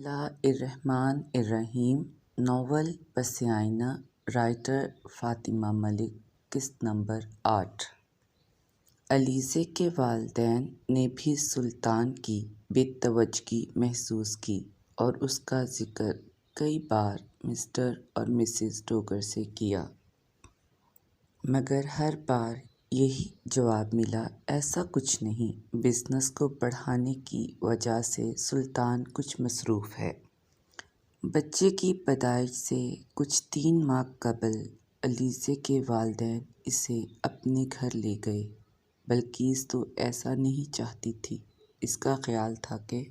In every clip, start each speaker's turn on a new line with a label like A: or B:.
A: اللہ الرحمن الرحیم۔ ناول پس آئینہ، رائٹر فاطمہ ملک۔ قسط نمبر 8۔ علیزے کے والدین نے بھی سلطان کی بے توجہی محسوس کی اور اس کا ذکر کئی بار مسٹر اور مسز ڈوگر سے کیا، مگر ہر بار یہی جواب ملا، ایسا کچھ نہیں، بزنس کو بڑھانے کی وجہ سے سلطان کچھ مصروف ہے۔ بچے کی پیدائش سے کچھ 3 ماہ قبل علیزے کے والدین اسے اپنے گھر لے گئے۔ بلقیس تو ایسا نہیں چاہتی تھی، اس کا خیال تھا کہ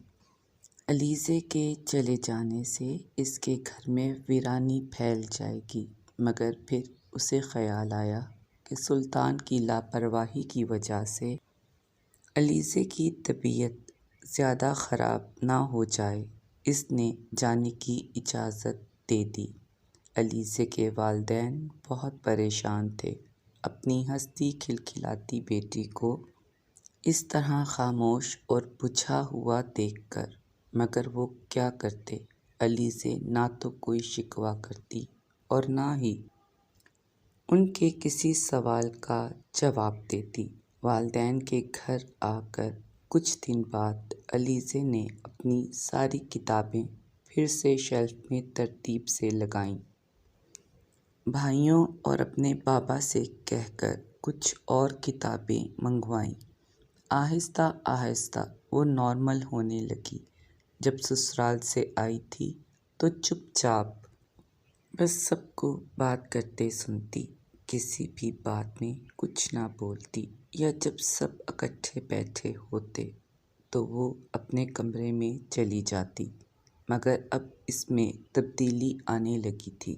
A: علیزے کے چلے جانے سے اس کے گھر میں ویرانی پھیل جائے گی، مگر پھر اسے خیال آیا کہ سلطان کی لاپرواہی کی وجہ سے علیزے کی طبیعت زیادہ خراب نہ ہو جائے، اس نے جانے کی اجازت دے دی۔ علیزے کے والدین بہت پریشان تھے اپنی ہنستی کھلکھلاتی بیٹی کو اس طرح خاموش اور بجھا ہوا دیکھ کر، مگر وہ کیا کرتے؟ علیزے نہ تو کوئی شکوہ کرتی اور نہ ہی ان کے کسی سوال کا جواب دیتی۔ والدین کے گھر آ کر کچھ دن بعد علیزے نے اپنی ساری کتابیں پھر سے شیلف میں ترتیب سے لگائیں، بھائیوں اور اپنے بابا سے کہہ کر کچھ اور کتابیں منگوائیں۔ آہستہ آہستہ وہ نارمل ہونے لگی۔ جب سسرال سے آئی تھی تو چپ چاپ بس سب کو بات کرتے سنتی، کسی بھی بات میں کچھ نہ بولتی، یا جب سب اکٹھے بیٹھے ہوتے تو وہ اپنے کمرے میں چلی جاتی۔ مگر اب اس میں تبدیلی آنے لگی تھی۔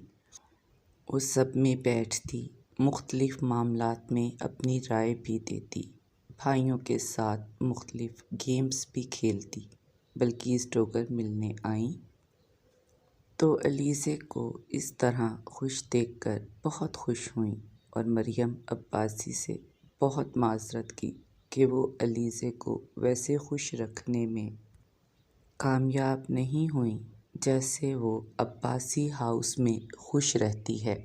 A: وہ سب میں بیٹھتی، مختلف معاملات میں اپنی رائے بھی دیتی، بھائیوں کے ساتھ مختلف گیمز بھی کھیلتی۔ بلقیس ڈوگر ملنے آئیں تو علیزے کو اس طرح خوش دیکھ کر بہت خوش ہوئیں اور مریم عباسی سے بہت معذرت کی کہ وہ علیزے کو ویسے خوش رکھنے میں کامیاب نہیں ہوئیں جیسے وہ عباسی ہاؤس میں خوش رہتی ہے۔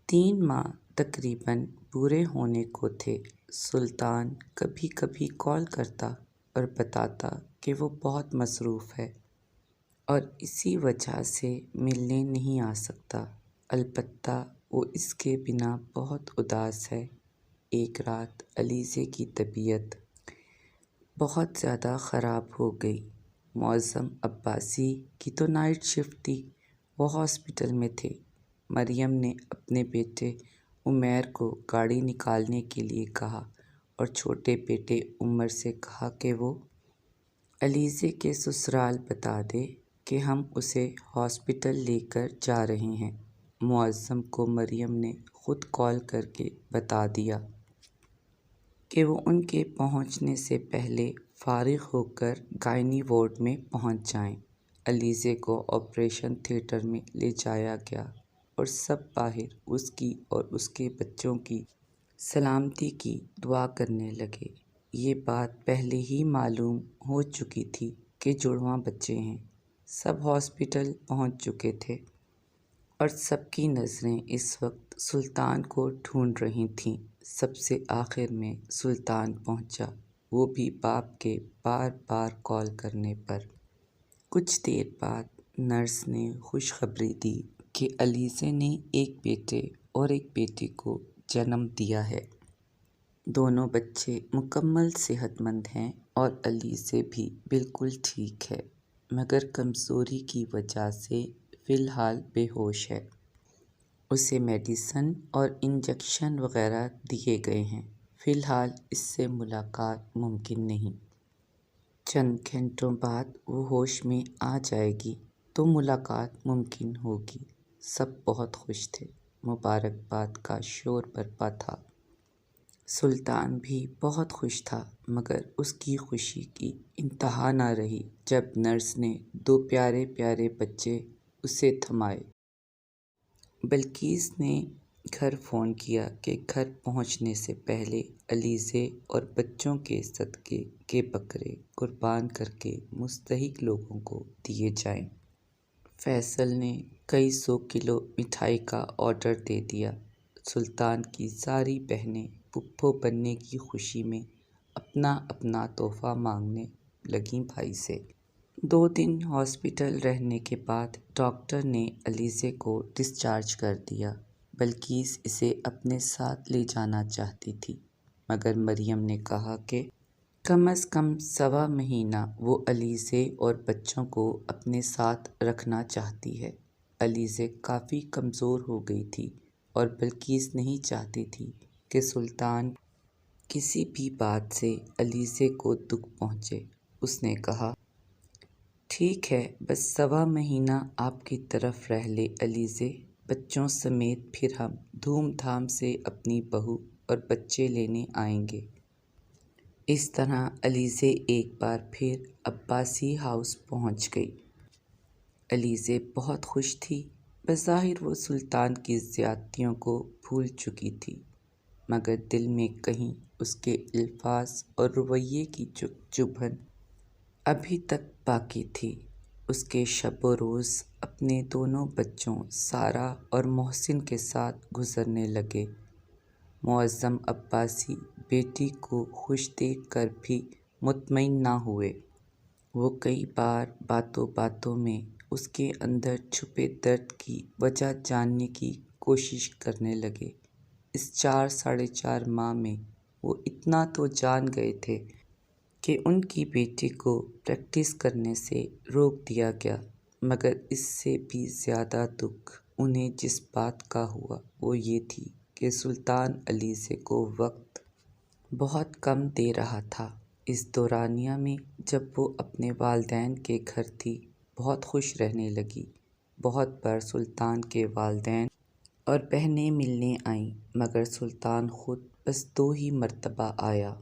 A: 3 ماہ تقریباً پورے ہونے کو تھے۔ سلطان کبھی کبھی کال کرتا اور بتاتا کہ وہ بہت مصروف ہے اور اسی وجہ سے ملنے نہیں آ سکتا، البتہ وہ اس کے بنا بہت اداس ہے۔ ایک رات علیزے کی طبیعت بہت زیادہ خراب ہو گئی۔ معظم عباسی کی تو نائٹ شفٹ تھی، وہ ہاسپٹل میں تھے۔ مریم نے اپنے بیٹے عمیر کو گاڑی نکالنے کے لیے کہا اور چھوٹے بیٹے عمر سے کہا کہ وہ علیزے کے سسرال بتا دے کہ ہم اسے ہاسپٹل لے کر جا رہے ہیں۔ معظم کو مریم نے خود کال کر کے بتا دیا کہ وہ ان کے پہنچنے سے پہلے فارغ ہو کر گائنی وارڈ میں پہنچ جائیں۔ علیزے کو آپریشن تھیٹر میں لے جایا گیا اور سب باہر اس کی اور اس کے بچوں کی سلامتی کی دعا کرنے لگے۔ یہ بات پہلے ہی معلوم ہو چکی تھی کہ جڑواں بچے ہیں۔ سب ہاسپٹل پہنچ چکے تھے اور سب کی نظریں اس وقت سلطان کو ڈھونڈ رہی تھیں۔ سب سے آخر میں سلطان پہنچا، وہ بھی باپ کے بار بار کال کرنے پر۔ کچھ دیر بعد نرس نے خوشخبری دی کہ علیزے نے ایک بیٹے اور ایک بیٹی کو جنم دیا ہے۔ دونوں بچے مکمل صحت مند ہیں اور علیزے بھی بالکل ٹھیک ہے، مگر کمزوری کی وجہ سے فی الحال بے ہوش ہے۔ اسے میڈیسن اور انجیکشن وغیرہ دیے گئے ہیں۔ فی الحال اس سے ملاقات ممکن نہیں۔ چند گھنٹوں بعد وہ ہوش میں آ جائے گی تو ملاقات ممکن ہوگی۔ سب بہت خوش تھے، مبارکباد کا شور برپا تھا۔ سلطان بھی بہت خوش تھا، مگر اس کی خوشی کی انتہا نہ رہی جب نرس نے 2 پیارے پیارے بچے اسے تھمائے۔ بلقیس نے گھر فون کیا کہ گھر پہنچنے سے پہلے علیزے اور بچوں کے صدقے کے بکرے قربان کر کے مستحق لوگوں کو دیے جائیں۔ فیصل نے کئی 100 کلو مٹھائی کا آرڈر دے دیا۔ سلطان کی ساری بہنیں پھپھو بننے کی خوشی میں اپنا اپنا تحفہ مانگنے لگیں بھائی سے۔ 2 دن ہاسپٹل رہنے کے بعد ڈاکٹر نے علیزے کو ڈسچارج کر دیا۔ بلقیس اسے اپنے ساتھ لے جانا چاہتی تھی، مگر مریم نے کہا کہ کم از کم 1.25 مہینہ وہ علیزے اور بچوں کو اپنے ساتھ رکھنا چاہتی ہے۔ علیزے کافی کمزور ہو گئی تھی اور بلقیس نہیں چاہتی تھی کہ سلطان کسی بھی بات سے علیزے کو دکھ پہنچے۔ اس نے کہا، ٹھیک ہے، بس 1.25 مہینہ آپ کی طرف رہ لے علیزے، بچوں سمیت پھر ہم دھوم دھام سے اپنی بہو اور بچے لینے آئیں گے۔ اس طرح علیزے ایک بار پھر عباسی ہاؤس پہنچ گئی۔ علیزے بہت خوش تھی۔ بظاہر وہ سلطان کی زیادتیوں کو بھول چکی تھی، مگر دل میں کہیں اس کے الفاظ اور رویے کی چبھن ابھی تک باقی تھی۔ اس کے شب و روز اپنے دونوں بچوں سارہ اور محسن کے ساتھ گزرنے لگے۔ معظم عباسی بیٹی کو خوش دیکھ کر بھی مطمئن نہ ہوئے۔ وہ کئی بار باتوں باتوں میں اس کے اندر چھپے درد کی وجہ جاننے کی کوشش کرنے لگے۔ اس 4 ساڑھے 4 ماہ میں وہ اتنا تو جان گئے تھے کہ ان کی بیٹی کو پریکٹس کرنے سے روک دیا گیا، مگر اس سے بھی زیادہ دکھ انہیں جس بات کا ہوا وہ یہ تھی کہ سلطان علیزے کو وقت بہت کم دے رہا تھا۔ اس دورانیہ میں جب وہ اپنے والدین کے گھر تھی، بہت خوش رہنے لگی۔ بہت بار سلطان کے والدین اور بہنیں ملنے آئیں، مگر سلطان خود بس 2 ہی مرتبہ آیا۔